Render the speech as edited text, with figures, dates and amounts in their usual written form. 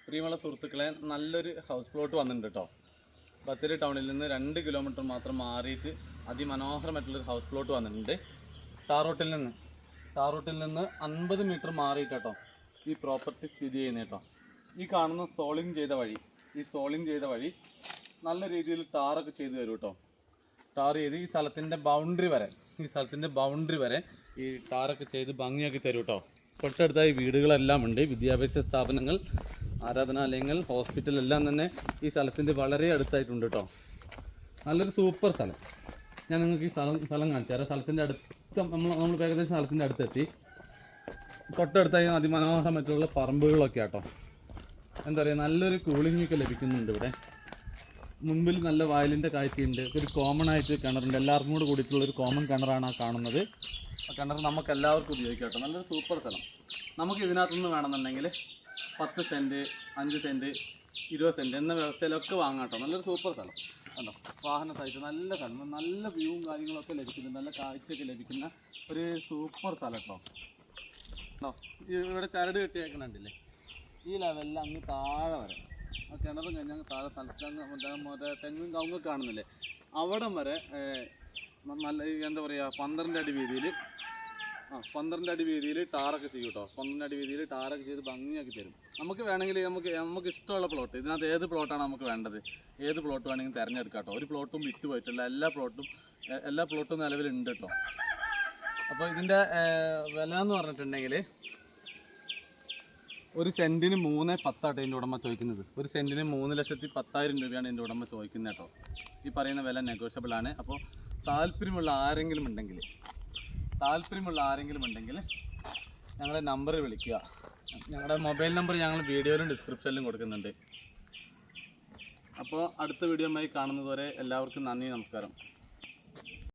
പ്രിയമുള്ള സുഹൃത്തുക്കളെ, നല്ലൊരു ഹൗസ് പ്ലോട്ട് വന്നിട്ടുണ്ട് കേട്ടോ. ബത്തേരി ടൗണിൽ നിന്ന് 2 കിലോമീറ്റർ മാത്രം മാറിയിട്ട് അതിമനോഹരമായിട്ടുള്ളൊരു ഹൗസ് പ്ലോട്ട് വന്നിട്ടുണ്ട്. ടാറോട്ടിൽ നിന്ന് 50 മീറ്റർ മാറിയിട്ട് കേട്ടോ ഈ പ്രോപ്പർട്ടി സ്ഥിതി ചെയ്യുന്നത് കേട്ടോ. ഈ കാണുന്ന സോളിങ് ചെയ്ത വഴി നല്ല രീതിയിൽ ടാറൊക്കെ ചെയ്ത് തരും കേട്ടോ. ടാർ ചെയ്ത് ഈ സ്ഥലത്തിൻ്റെ ബൗണ്ടറി വരെ ഈ ടാറൊക്കെ ചെയ്ത് ഭംഗിയാക്കി തരും കേട്ടോ. തൊട്ടടുത്തായി വീടുകളെല്ലാം ഉണ്ട്, വിദ്യാഭ്യാസ സ്ഥാപനങ്ങൾ, ആരാധനാലയങ്ങൾ, ഹോസ്പിറ്റൽ എല്ലാം തന്നെ ഈ സ്ഥലത്തിൻ്റെ വളരെ അടുത്തായിട്ടുണ്ട് കേട്ടോ. നല്ലൊരു സൂപ്പർ സ്ഥലം. ഞാൻ നിങ്ങൾക്ക് ഈ സ്ഥലം കാണിച്ചു തരാം. സ്ഥലത്തിൻ്റെ അടുത്ത് നമ്മൾ ഏകദേശം സ്ഥലത്തിൻ്റെ അടുത്തെത്തി. തൊട്ടടുത്തായി അതിമനോഹരമായിട്ടുള്ള പറമ്പുകളൊക്കെ ആട്ടോ. എന്താ പറയുക, നല്ലൊരു കൂളിംഗൊക്കെ ലഭിക്കുന്നുണ്ട് ഇവിടെ. മുൻപിൽ നല്ല വയലിൻ്റെ കാഴ്ചയുണ്ട്. ഒരു കോമൺ ആയിട്ട് കിണറുണ്ട്, എല്ലാവർക്കും കൂടി കൂടിയിട്ടുള്ളൊരു കോമൺ കിണറാണ് ആ കാണുന്നത്. ആ കിണർ നമുക്ക് എല്ലാവർക്കും ഉപയോഗിക്കാം കേട്ടോ. നല്ലൊരു സൂപ്പർ സ്ഥലം. നമുക്ക് ഇതിനകത്തുനിന്ന് വേണമെന്നുണ്ടെങ്കിൽ 10 സെൻറ്റ്, 5 സെൻറ്റ്, 20 സെൻറ്റ് എന്ന വ്യവസ്ഥയിലൊക്കെ വാങ്ങാം കേട്ടോ. നല്ലൊരു സൂപ്പർ സ്ഥലം കണ്ടോ. വാഹന സഹിതം നല്ല സ്ഥലം, നല്ല വ്യൂവും കാര്യങ്ങളൊക്കെ ലഭിക്കുന്നുണ്ട്, നല്ല കാഴ്ചയൊക്കെ ലഭിക്കുന്ന ഒരു സൂപ്പർ സ്ഥലം കേട്ടോ. കേട്ടോ, ഇവിടെ ചരട് കെട്ടിയേക്കണുണ്ടല്ലേ, ഈ ലെവലിൽ അങ്ങ് താഴെ വരെ ആ കിണറും കഴിഞ്ഞാൽ താഴെ സ്ഥലത്ത് മറ്റേ തെങ്ങും കവുങ്ങൊക്കെ കാണുന്നില്ലേ, അവിടം വരെ നല്ല എന്താ പറയുക 12 അടി വീതിയിൽ 12 അടി വീതിയിൽ ടാറൊക്കെ ചെയ്യും കേട്ടോ. 12 അടി വീതിയിൽ ടാറൊക്കെ ചെയ്ത് ഭംഗിയാക്കി തരും. നമുക്ക് വേണമെങ്കിൽ നമുക്ക് ഇഷ്ടമുള്ള പ്ലോട്ട്, ഇതിനകത്ത് ഏത് പ്ലോട്ടാണ് നമുക്ക് വേണ്ടത്, ഏത് പ്ലോട്ട് വേണമെങ്കിൽ തിരഞ്ഞെടുക്കാം കേട്ടോ. ഒരു പ്ലോട്ടും വിറ്റ് പോയിട്ടില്ല, എല്ലാ പ്ലോട്ടും നിലവിലുണ്ട് കേട്ടോ. അപ്പോൾ ഇതിൻ്റെ വില എന്ന് പറഞ്ഞിട്ടുണ്ടെങ്കിൽ ഒരു സെൻറ്റിന് 3.10 ഇതിൻ്റെ ഉടമ ചോദിക്കുന്നത്. ഒരു സെൻറ്റിന് 3,10,000 രൂപയാണ് ഇതിൻ്റെ ഉടമ ചോദിക്കുന്നത് കേട്ടോ. ഈ പറയുന്ന വില നെഗോഷ്യബിൾ ആണ്. അപ്പോൾ താല്പര്യമുള്ള ആരെങ്കിലും ഉണ്ടെങ്കിൽ ഞങ്ങളുടെ നമ്പർ വിളിക്കുക. ഞങ്ങളുടെ മൊബൈൽ നമ്പർ ഞങ്ങൾ വീഡിയോയിലും ഡിസ്ക്രിപ്ഷനിലും കൊടുക്കുന്നുണ്ട്. അപ്പോൾ അടുത്ത വീഡിയോയുമായി കാണുന്നതുവരെ എല്ലാവർക്കും നന്ദി, നമസ്കാരം.